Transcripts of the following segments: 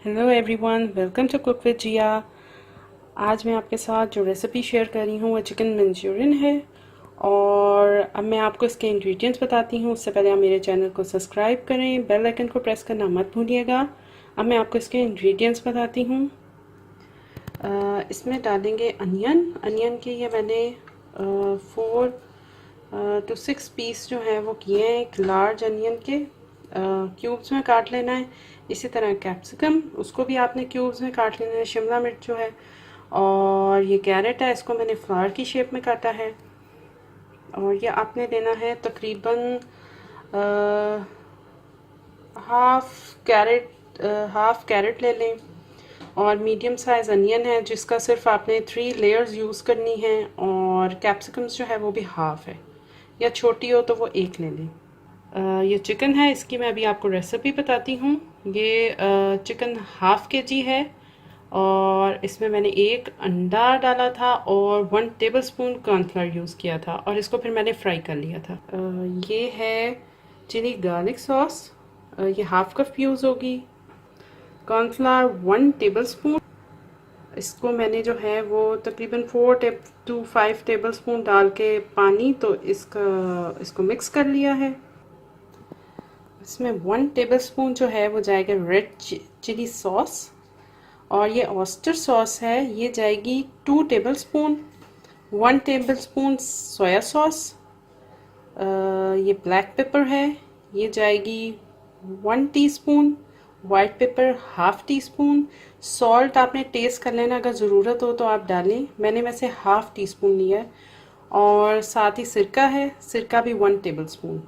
Hello everyone, welcome to cook with Jiya. आज मैं आपके साथ जो रेसिपी शेयर कर रही हूँ वो चिकन मंचूरियन है। और अब मैं आपको इसके इंग्रेडिएंट्स बताती हूँ। उससे पहले आप मेरे चैनल को सब्सक्राइब करें, बेल आइकन को प्रेस करना मत भूलिएगा। अब मैं आपको इसके इंग्रेडिएंट्स बताती हूँ। इसमें डालेंगे अनियन के ये मैंने 4 to 6 पीस जो है वो किए हैं। एक लार्ज अनियन के क्यूब्स में काट लेना है। इसी तरह कैप्सिकम, उसको भी आपने क्यूब्स में काट लेना है। शिमला मिर्च जो है, और ये कैरेट है, इसको मैंने फ्लावर की शेप में काटा है। और ये आपने लेना है तकरीबन हाफ कैरेट ले लें। और मीडियम साइज़ अनियन है जिसका सिर्फ आपने 3 लेयर्स यूज़ करनी है। और कैप्सिकम्स जो है वो भी हाफ है, या छोटी हो तो वो 1 ले लें। ये चिकन है, इसकी मैं अभी आपको रेसिपी बताती हूँ। ये चिकन हाफ के जी है और इसमें मैंने 1 अंडा डाला था और 1 टेबलस्पून कॉर्नफ्लावर यूज़ किया था, और इसको फिर मैंने फ्राई कर लिया था। ये है चिली गार्लिक सॉस, ये हाफ कप यूज़ होगी। कॉर्नफ्लावर 1 टेबलस्पून, इसको मैंने जो है वो तकरीबन 4 to 5 टेबलस्पून डाल के पानी तो इसको मिक्स कर लिया है। इसमें 1 टेबलस्पून जो है वो जाएगा रेड चिली सॉस, और ये ऑयस्टर सॉस है, ये जाएगी 2 टेबलस्पून। 1 टेबलस्पून सोया सॉस, ये ब्लैक पेपर है, ये जाएगी 1 teaspoon. White paper half tea spoon. Salt आपने टेस्ट कर लेना, अगर ज़रूरत हो तो आप डालें। मैंने वैसे हाफ टी स्पून लिया है। और साथ ही सिरका है, सिरका भी 1 टेबलस्पून।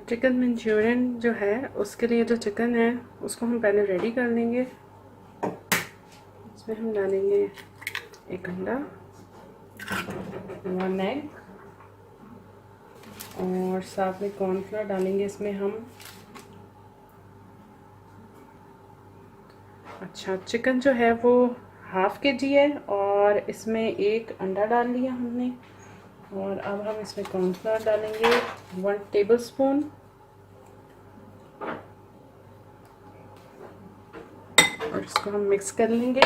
चिकन मंचूरियन जो है उसके लिए जो चिकन है उसको हम पहले रेडी कर लेंगे। इसमें हम डालेंगे 1 अंडा, 1 एग, और साथ में कॉर्नफ्लोर डालेंगे इसमें हम। अच्छा, चिकन जो है वो हाफ के जी है और इसमें 1 अंडा डाल लिया हमने। और अब हम इसमें कॉर्नफ्लोर डालेंगे 1 टेबलस्पून। और इसको हम मिक्स कर लेंगे।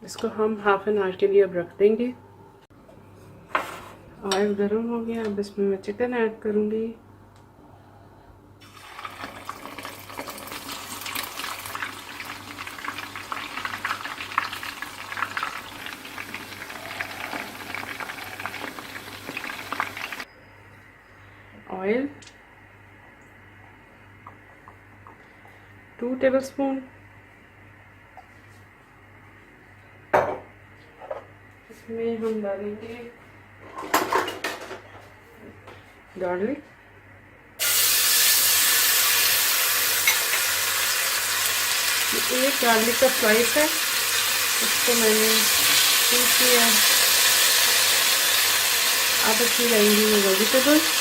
इसको हम हाफ एन आवर के लिए अब रख देंगे। ऑयल गर्म हो गया, अब इसमें मैं चिकन ऐड करूँगी। Oil 2 tablespoon. इसमें हम डालेंगे गार्लिक, ये 1 गार्लिक का स्लाइस है, इसको मैंने पीस लिया। अब इसमें डालेंगे ये वेजिटेबल्स।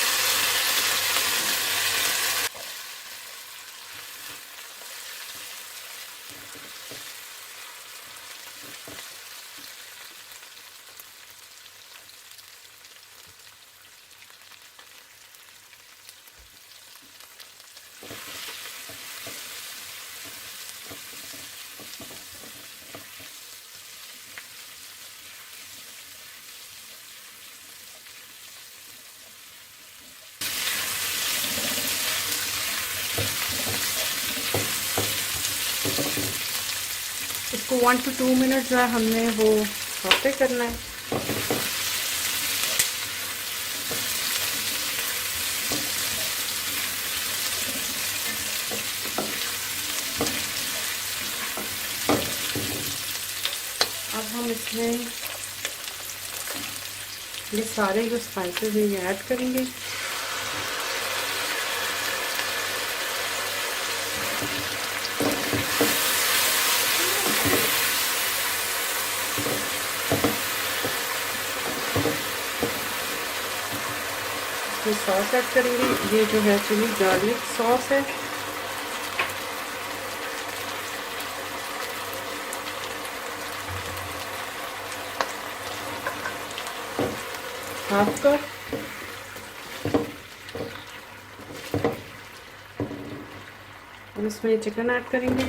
इसको 1 to 2 मिनट जो है हमने वो सौते करना है। अब हम इसमें ये सारे जो स्पाइसेस हैं ये ऐड करेंगे। ये सॉस ऐड करेंगे, ये जो है चिली गार्लिक सॉस है। Half cup. अब इसमें चिकन ऐड करेंगे।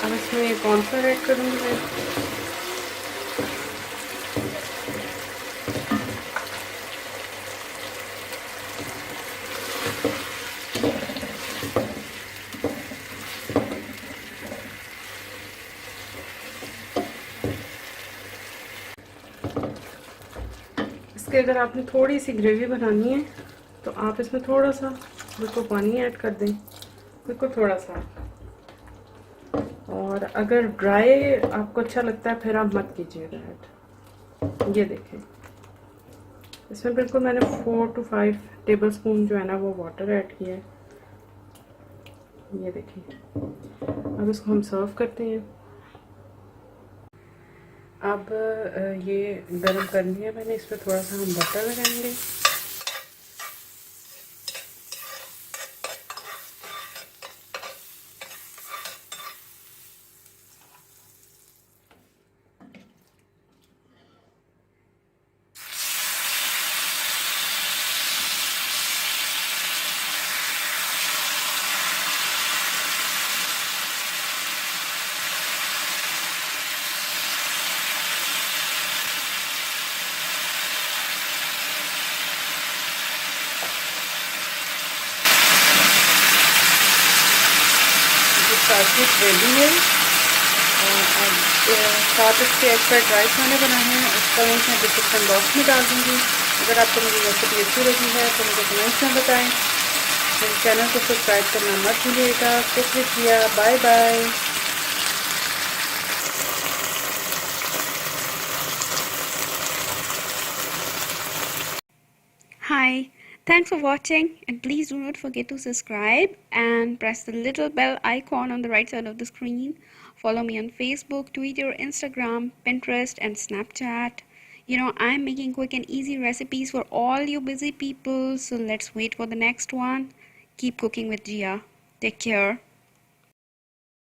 अब इसमें कॉर्नफ्लोर ऐड करूँगी मैं। इसके अगर आपने थोड़ी सी ग्रेवी बनानी है तो आप इसमें थोड़ा सा बिल्कुल पानी ऐड कर दें, बिल्कुल थोड़ा सा। और अगर ड्राई आपको अच्छा लगता है फिर आप मत कीजिएगा ऐड। ये देखें, इसमें बिल्कुल मैंने 4 to 5 टेबलस्पून जो है ना वो वाटर ऐड किया है। ये देखिए, अब इसको हम सर्व करते हैं। अब ये गरम कर लिया मैंने, इस पर थोड़ा सा हम बटर लगाएंगे। साथ रेडी है। और अब साथ इसके एग फ्राइड राइस मैंने बनाए हैं, उसका लिंक मैं डिस्क्रिप्शन बॉक्स में डाल दूँगी। अगर आपको मेरी रेसिपी अच्छी लगी है तो मुझे कमेंट्स में बताएं। मेरे चैनल को सब्सक्राइब करना मत भूलिएगा। Cook with Jiya, bye bye. Hi, thanks for watching, and please do not forget to subscribe and press the little bell icon on the right side of the screen. Follow me on Facebook, Twitter, Instagram, Pinterest and Snapchat. You know, I'm making quick and easy recipes for all you busy people, so let's wait for the next one. Keep cooking with Jeeya. Take care.